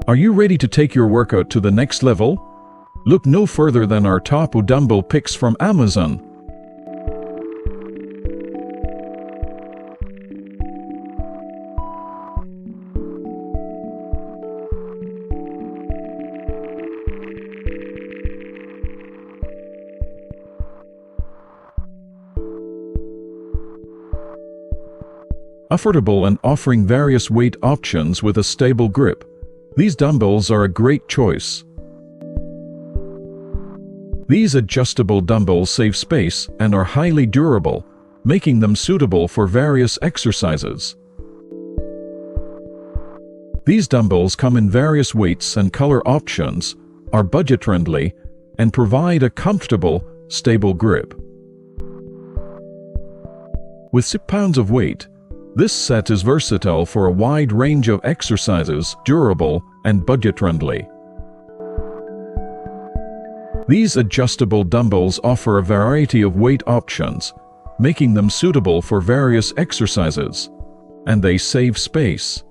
Are you ready to take your workout to the next level? Look no further than our top dumbbell picks from Amazon. Affordable and offering various weight options with a stable grip, these dumbbells are a great choice. These adjustable dumbbells save space and are highly durable, making them suitable for various exercises. These dumbbells come in various weights and color options, are budget-friendly, and provide a comfortable, stable grip. With 6 pounds of weight, this set is versatile for a wide range of exercises, durable and budget-friendly. These adjustable dumbbells offer a variety of weight options, making them suitable for various exercises, and they save space.